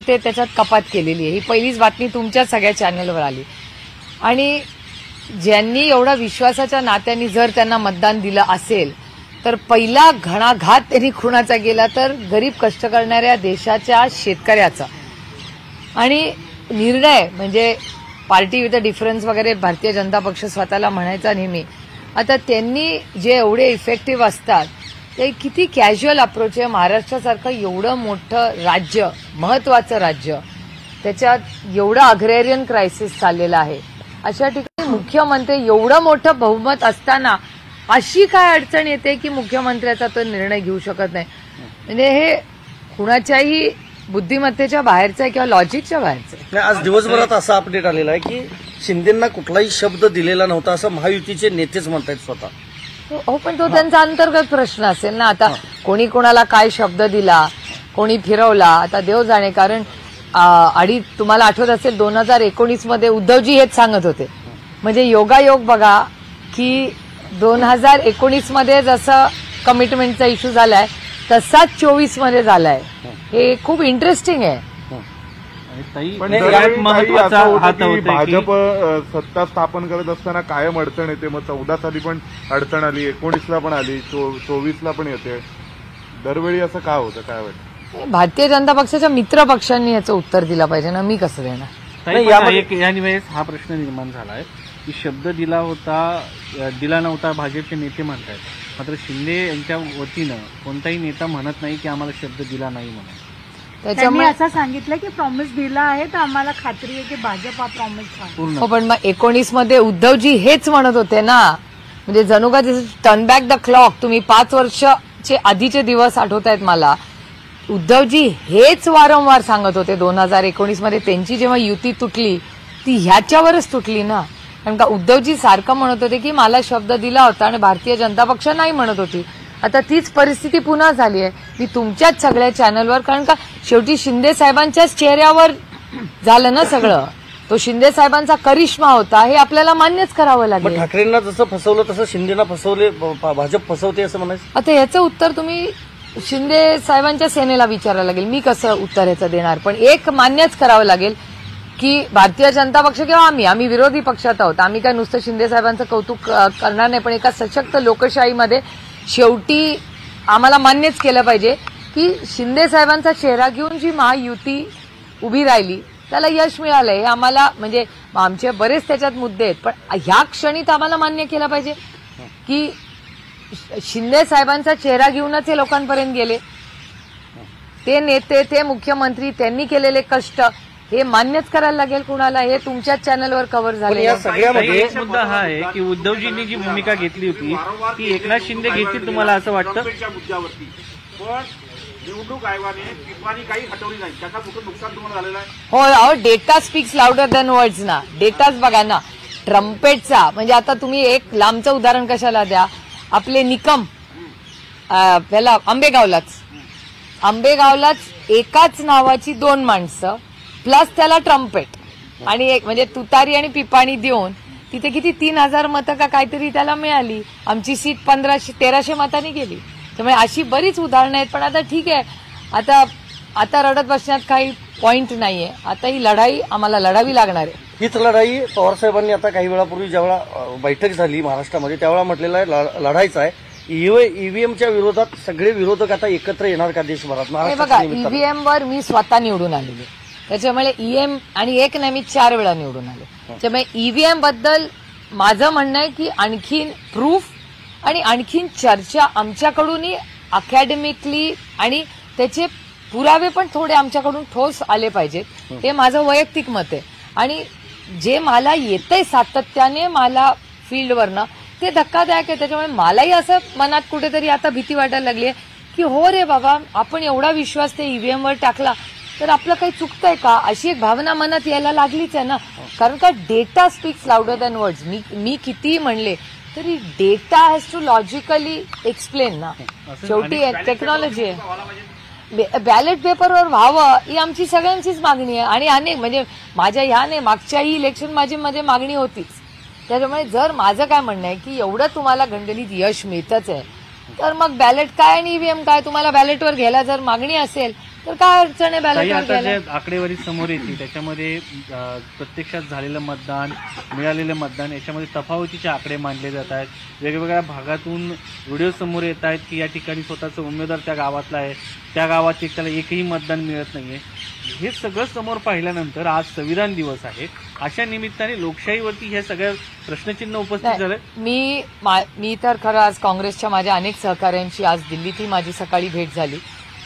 ते त्याच्यात कपात केलेली आहे. ही पहिलीच बातमी तुमच्या सगळ्या चॅनलवर आली. आणि ज्यांनी एवढा विश्वासाच्या नात्याने जर त्यांना मतदान दिलं असेल तर पहिला घणाघात त्यांनी खुणाचा गेला तर गरीब कष्ट करणाऱ्या देशाच्या शेतकऱ्याचा. आणि निर्णय म्हणजे पार्टी विथ अ डिफरन्स वगैरे भारतीय जनता पक्ष स्वतःला म्हणायचा नेहमी. आता त्यांनी जे एवढे इफेक्टिव्ह असतात ते किती कॅज्युअल अप्रोच आहे. महाराष्ट्रासारखं एवढं मोठं राज्य, महत्वाचं राज्य, त्याच्यात एवढं अग्रेरियन क्रायसिस चाललेलं आहे. अशा ठिकाणी मुख्यमंत्री एवढं मोठं बहुमत असताना अशी काय अडचण येते की मुख्यमंत्र्याचा तो निर्णय घेऊ शकत नाही. म्हणजे हे कुणाच्याही बुद्धिमत्तेच्या बाहेरचं आहे किंवा लॉजिकच्या बाहेरचं आहे. आज दिवसभरात असा अपडेट आलेला आहे की शिंदेंना कुठलाही शब्द दिलेला नव्हता असं महायुतीचे नेतेच म्हणतायत स्वतः. हो, पण तो त्यांचा अंतर्गत प्रश्न असेल ना. आता कोणी कोणाला काय शब्द दिला, कोणी फिरवला, आता देव जाणे. कारण तुम्हाला आठवत असेल 2019 मध्ये उद्धवजी हेच सांगत होते. म्हणजे योगायोग बघा की 2019 मध्ये जसं कमिटमेंटचा इश्यू झालाय तसाच 24 मध्ये झालाय. हे खूप इंटरेस्टिंग आहे. भाजप सत्ता स्थापन करत असताना कायम अडचण येते. मग 14 साली पण अडचण आली, 19ला पण आली, 24ला पण येते. दरवेळी असं का होतं, काय वाटतं? भारतीय जनता पक्षाच्या मित्र पक्षांनी याचं उत्तर दिलं पाहिजे ना, मी कसं देणार. यावेळेस हा प्रश्न निर्माण झालाय की शब्द दिला नव्हता भाजपचे नेते म्हणतात, मात्र शिंदे यांच्या वतीनं कोणताही नेता म्हणत नाही की आम्हाला शब्द दिला नाही म्हणून. त्याच्यामुळे असं सांगितलं की प्रॉमिस दिला आहे तर आम्हाला खात्री आहे की भाजप हा प्रॉमिस हो. पण मग 19 मध्ये उद्धवजी हेच म्हणत होते ना. म्हणजे जणू का टर्न बॅक द क्लॉक. तुम्ही 5 वर्षाचे आधीचे दिवस आठवत आहेत मला. उद्धवजी हेच वारंवार सांगत होते. 2019 मध्ये त्यांची जेव्हा युती तुटली ती ह्याच्यावरच तुटली ना. कारण का उद्धवजी सारखं म्हणत होते की मला शब्द दिला होता आणि भारतीय जनता पक्ष नाही म्हणत होती. आता तीच परिस्थिती पुन्हा झाली आहे. मी तुमच्याच सगळ्या चॅनलवर, कारण का शेवटी शिंदे साहेबांच्याच चेहऱ्यावर झालं ना सगळं. तो शिंदे साहेबांचा करिश्मा होता हे आपल्याला मान्यच करावं लागेल. ठाकरेंना जसं फसवलं तसं शिंदेना फसवले, भाजप फसवते असं म्हणायचं. आता याचं उत्तर तुम्ही शिंदे साहेबांच्या सेनेला विचारायला लागेल. मी कसं उत्तर याचं देणार. पण एक मान्यच करावं लागेल की भारतीय जनता पक्ष किंवा आम्ही विरोधी पक्षात आहोत. आम्ही काय नुसतं शिंदे साहेबांचं कौतुक करणार नाही. पण एका सशक्त लोकशाहीमध्ये शेवटी आम्हाला मान्यच केलं पाहिजे की शिंदे साहेबांचा चेहरा घेऊन जी महायुती उभी राहिली त्याला यश मिळालंय. हे आम्हाला, म्हणजे आमचे बरेच त्याच्यात मुद्दे आहेत, पण ह्या क्षणीत आम्हाला मान्य केलं पाहिजे की शिंदे साहेबांचा चेहरा घेऊनच हे लोकांपर्यंत गेले. ते नेते, ते मुख्यमंत्री, त्यांनी केलेले कष्ट हे मान्यच करायला लागेल कुणाला. हे तुमच्याच चॅनलवर कव्हर झाले. या सगळ्यामध्ये एक मुद्दा हा आहे की उद्धवजींनी जी भूमिका घेतली होती ती एकनाथ शिंदे घेतील तुम्हाला असं वाटतं? निवडणूक आयोगाने पिपाणी काही हटवली नाही, त्याचा कुठं नुकसान तुम्हाला झालेलं आहे? हो, अहो data speaks louder than words ना. डेटाच बघा ना. ट्रम्पेटचा म्हणजे आता तुम्ही एक लांबचं उदाहरण कशाला द्या. आपले निकम त्याला आंबेगावलाच एकाच नावाची 2 माणसं प्लस त्याला ट्रम्पेट आणि एक म्हणजे तुतारी आणि पिपाणी देऊन तिथे किती 3000 मतं का काहीतरी त्याला मिळाली. आमची सीट 1300 मतांनी गेली. त्यामुळे अशी बरीच उदाहरणं आहेत. पण आता ठीक आहे, आता रडत बसण्यात काही पॉइंट नाहीये. आता ही लढाई आम्हाला लढावी लागणार आहे. हीच लढाई पवारसाहेबांनी आता काही वेळापूर्वी जेव्हा बैठक झाली महाराष्ट्रामध्ये त्यावेळा म्हटलेलं आहे लढायचं आहे. ईव्हीएमच्या विरोधात सगळे विरोधक आता एकत्र येणार का देशभरात? बघा, ईव्हीएमवर मी स्वतः निवडून आलेली. त्याच्यामुळे ईएम आणि एक नाही, मी 4 वेळा निवडून आले. त्यामुळे ईव्हीएम बद्दल माझं म्हणणं आहे की आणखीन प्रूफ आणि आणखीन चर्चा आमच्याकडूनही अकॅडमिकली आणि त्याचे पुरावे पण थोडे आमच्याकडून ठोस आले पाहिजेत. हे माझं वैयक्तिक मत आहे. आणि जे मला येतंय सातत्याने मला फील्डवरनं ते धक्कादायक आहे. त्याच्यामुळे मलाही असं मनात कुठेतरी आता भीती वाटायला लागली आहे की हो रे बाबा, आपण एवढा विश्वास ते ईव्हीएमवर टाकला तर आपलं काही चुकतंय का, अशी एक भावना मनात यायला लागलीच आहे ना. कारण का data speaks louder than words. मी कितीही म्हणले तरी data has to logically explain ना. शेवटी टेक्नॉलॉजी आहे. बॅलेट पेपरवर व्हावं ही आमची सगळ्यांचीच मागणी आहे. आणि अनेक म्हणजे माझ्या ह्या नाही, मागच्याही इलेक्शन माझी मागणी होतीच. त्याच्यामुळे जर माझं काय म्हणणं आहे की एवढं तुम्हाला घंटलीत यश मिळतच आहे तर मग बॅलेट काय आणि ईव्हीएम काय, तुम्हाला बॅलेटवर घ्यायला जर मागणी असेल तर काय अडचण आहे ताई, बॅलेटवर आता घ्यायला? जे आकडेवारी समोर येते त्याच्यामध्ये प्रत्यक्षात झालेलं मतदान, मिळालेलं मतदान याच्यामध्ये तफावतीचे आकडे मांडले जात आहेत. वेगवेगळ्या भागातून व्हिडिओ समोर येत आहेत की या ठिकाणी स्वतःचा उमेदवार त्या गावातला आहे, त्या गावात त्याला एकही मतदान मिळत नाहीये. हे सगळं समोर पाहिल्यानंतर आज संविधान दिवस आहे, अशा निमित्ताने लोकशाहीवरती हे सगळं प्रश्नचिन्ह उपस्थित नाही, झालंय. मी तर खरं आज काँग्रेसच्या माझ्या अनेक सहकाऱ्यांची आज दिल्लीतही माझी सकाळी भेट झाली.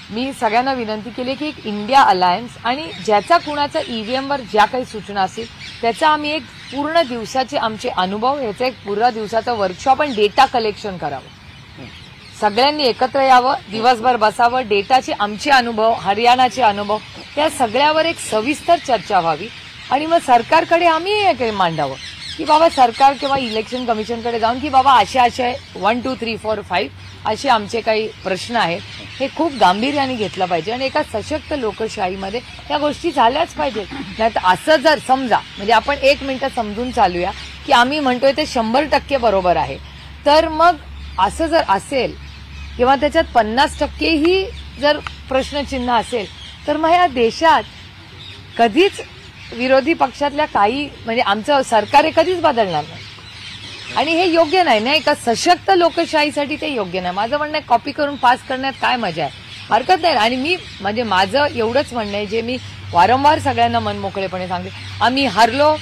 मी सगळ्यांना विनंती केली की एक इंडिया अलायन्स आणि ज्याचा कुणाचा ईव्हीएमवर ज्या काही सूचना असतील त्याचा आम्ही एक पूर्ण दिवसाचे आमचे अनुभव, याचा एक पूर्ण दिवसाचं वर्कशॉप आणि डेटा कलेक्शन करावं. सगळ्यांनी एकत्र यावं, दिवसभर बसावं, डेटाचे आमचे अनुभव, हरियाणाचे अनुभव, त्या सगळ्यावर एक सविस्तर चर्चा व्हावी आणि मग सरकारकडे आम्ही हे मांडावं की बाबा सरकार किंवा इलेक्शन कमिशनकडे जाऊन की बाबा असे 1, 2, 3, 4, 5 असे आमचे काही प्रश्न आहेत, हे खूप गांभीर्याने घेतलं पाहिजे आणि एका सशक्त लोकशाहीमध्ये त्या गोष्टी झाल्याच पाहिजेत. नाही तर असं जर समजा, म्हणजे आपण 1 मिनिटं समजून चालूया की आम्ही म्हणतोय ते 100% बरोबर आहे, तर मग असं जर असेल किंवा त्याच्यात 50%ही जर प्रश्नचिन्ह असेल तर मग या देशात कधीच विरोधी पक्षातल्या काही म्हणजे आमचं सरकार हे कधीच बदलणार नाही आणि हे योग्य नाही ना. एका सशक्त लोकशाहीसाठी ते योग्य नाही. माझं म्हणणं आहे कॉपी करून पास करण्यात काय मजा आहे, हरकत नाही. आणि मी म्हणजे माझं एवढंच म्हणणं आहे जे मी वारंवार सगळ्यांना मनमोकळेपणे सांगते, आम्ही हरलो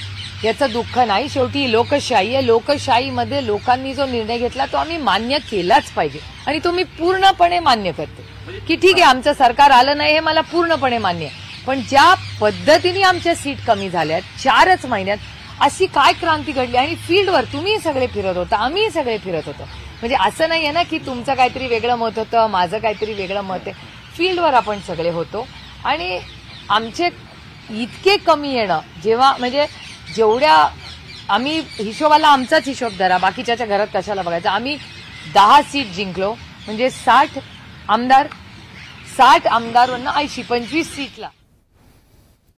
याचं दुःख नाही. शेवटी लोकशाही आहे, लोकशाहीमध्ये लोकांनी जो निर्णय घेतला तो आम्ही मान्य केलाच पाहिजे आणि तो मी पूर्णपणे मान्य करते की ठीक आहे आमचं सरकार आलं नाही हे मला पूर्णपणे मान्य आहे. पण ज्या पद्धतीने आमच्या सीट कमी झाल्यात 4च महिन्यात, अशी काय क्रांती घडली आणि फील्डवर तुम्ही सगळे फिरत होता, आम्ही सगळे फिरत होतो. म्हणजे असं नाहीये ना की तुमचं काहीतरी वेगळं मत होतं, माझं काहीतरी वेगळं मत आहे. फील्डवर आपण सगळे होतो आणि आमचे इतके कमी येणं जेव्हा म्हणजे जेवढ्या आम्ही हिशोबाला आमचाच हिशोब धरा, बाकीच्याच्या घरात कशाला बघायचं. आम्ही 10 सीट जिंकलो म्हणजे 60 आमदारवरनं 80 25 सीटला